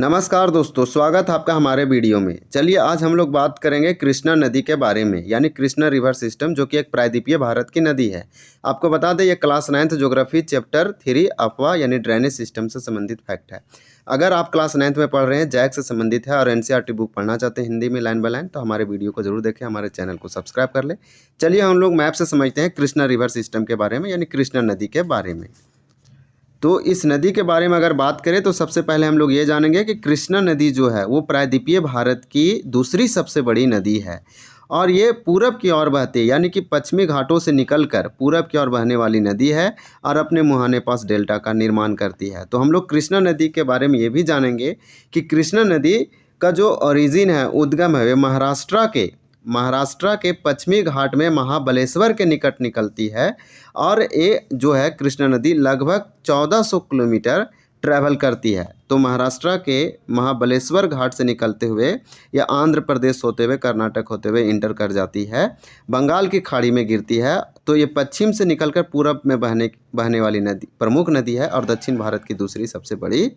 नमस्कार दोस्तों, स्वागत है आपका हमारे वीडियो में। चलिए आज हम लोग बात करेंगे कृष्णा नदी के बारे में, यानी कृष्णा रिवर सिस्टम, जो कि एक प्रायद्वीपीय भारत की नदी है। आपको बता दें, ये क्लास 9th ज्योग्राफी चैप्टर 3 अफवाह यानी ड्रेनेज सिस्टम से संबंधित फैक्ट है। अगर आप क्लास 9th में पढ़ रहे हैं, जैक से संबंधित है और एनसीईआरटी बुक पढ़ना चाहते हैं हिंदी में लाइन बाय लाइन, तो हमारे वीडियो को जरूर देखें, हमारे चैनल को सब्सक्राइब कर लें। चलिए हम लोग मैप से समझते हैं कृष्णा रिवर सिस्टम के बारे में, यानी कृष्णा नदी के बारे में। तो इस नदी के बारे में अगर बात करें तो सबसे पहले हम लोग ये जानेंगे कि कृष्णा नदी जो है वो प्रायद्वीपीय भारत की दूसरी सबसे बड़ी नदी है और ये पूरब की ओर बहती है, यानी कि पश्चिमी घाटों से निकलकर पूरब की ओर बहने वाली नदी है और अपने मुहाने पास डेल्टा का निर्माण करती है। तो हम लोग कृष्णा नदी के बारे में ये भी जानेंगे कि कृष्णा नदी का जो ओरिजिन है, उद्गम है, वे महाराष्ट्र के पश्चिमी घाट में महाबलेश्वर के निकट निकलती है और ये जो है कृष्णा नदी लगभग 1400 किलोमीटर ट्रैवल करती है। तो महाराष्ट्र के महाबलेश्वर घाट से निकलते हुए या आंध्र प्रदेश होते हुए कर्नाटक होते हुए इंटर कर जाती है, बंगाल की खाड़ी में गिरती है। तो ये पश्चिम से निकलकर पूरब में बहने वाली नदी प्रमुख नदी है और दक्षिण भारत की दूसरी सबसे बड़ी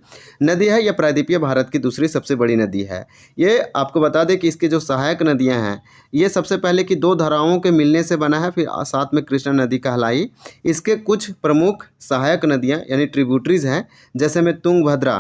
नदी है। यह प्रायद्वीपीय भारत की दूसरी सबसे बड़ी नदी है। ये आपको बता दें कि इसकी जो सहायक नदियाँ हैं, ये सबसे पहले की दो धाराओं के मिलने से बना है, फिर साथ में कृष्णा नदी कहलाई। इसके कुछ प्रमुख सहायक नदियाँ यानी ट्रिब्यूटरीज हैं, जैसे में तुंगभद्रा,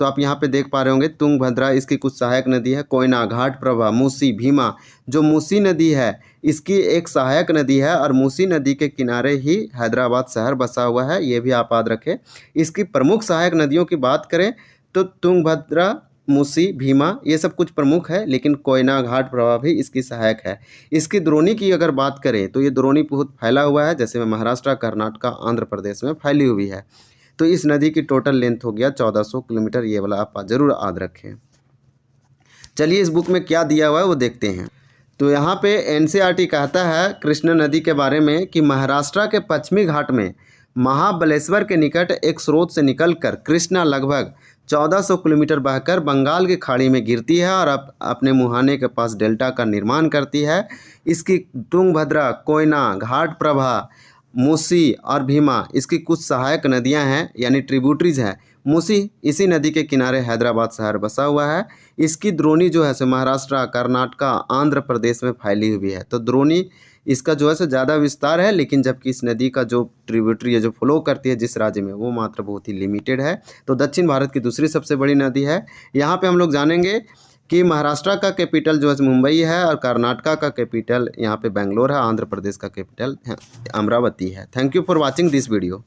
तो आप यहाँ पे देख पा रहे होंगे तुंगभद्रा इसकी कुछ सहायक नदी है। कोयना, घाटप्रभा, मूसी, भीमा, जो मूसी नदी है इसकी एक सहायक नदी है और मूसी नदी के किनारे ही हैदराबाद शहर बसा हुआ है, ये भी आप याद रखें। इसकी प्रमुख सहायक नदियों की बात करें तो तुंगभद्रा, मूसी, भीमा, ये सब कुछ प्रमुख है, लेकिन कोयना, घाटप्रभा भी इसकी सहायक है। इसकी द्रोणी की अगर बात करें तो ये द्रोणी बहुत फैला हुआ है, जैसे में महाराष्ट्र, कर्नाटक, आंध्र प्रदेश में फैली हुई है। तो इस नदी की टोटल लेंथ हो गया 1400 किलोमीटर, ये वाला आप जरूर याद रखें। चलिए इस बुक में क्या दिया हुआ है वो देखते हैं। तो यहाँ पे एनसीईआरटी कहता है कृष्णा नदी के बारे में कि महाराष्ट्र के पश्चिमी घाट में महाबलेश्वर के निकट एक स्रोत से निकलकर कृष्णा लगभग 1400 किलोमीटर बहकर बंगाल की खाड़ी में गिरती है और अपने मुहाने के पास डेल्टा का निर्माण करती है। इसकी तुंगभद्रा, कोयना, घाटप्रभा, मूसी और भीमा इसकी कुछ सहायक नदियां हैं यानी ट्रिब्यूटरीज हैं। मूसी इसी नदी के किनारे हैदराबाद शहर बसा हुआ है। इसकी द्रोणी जो है सो महाराष्ट्र, कर्नाटक, आंध्र प्रदेश में फैली हुई है। तो द्रोणी इसका जो है सो ज़्यादा विस्तार है, लेकिन जबकि इस नदी का जो ट्रिब्यूटरी है जो फ्लो करती है जिस राज्य में, वो मात्र बहुत ही लिमिटेड है। तो दक्षिण भारत की दूसरी सबसे बड़ी नदी है। यहाँ पे हम लोग जानेंगे कि महाराष्ट्र का कैपिटल जो है मुंबई है और कर्नाटक का कैपिटल यहाँ पे बेंगलोर है, आंध्र प्रदेश का कैपिटल अमरावती है। Thank you for watching this video.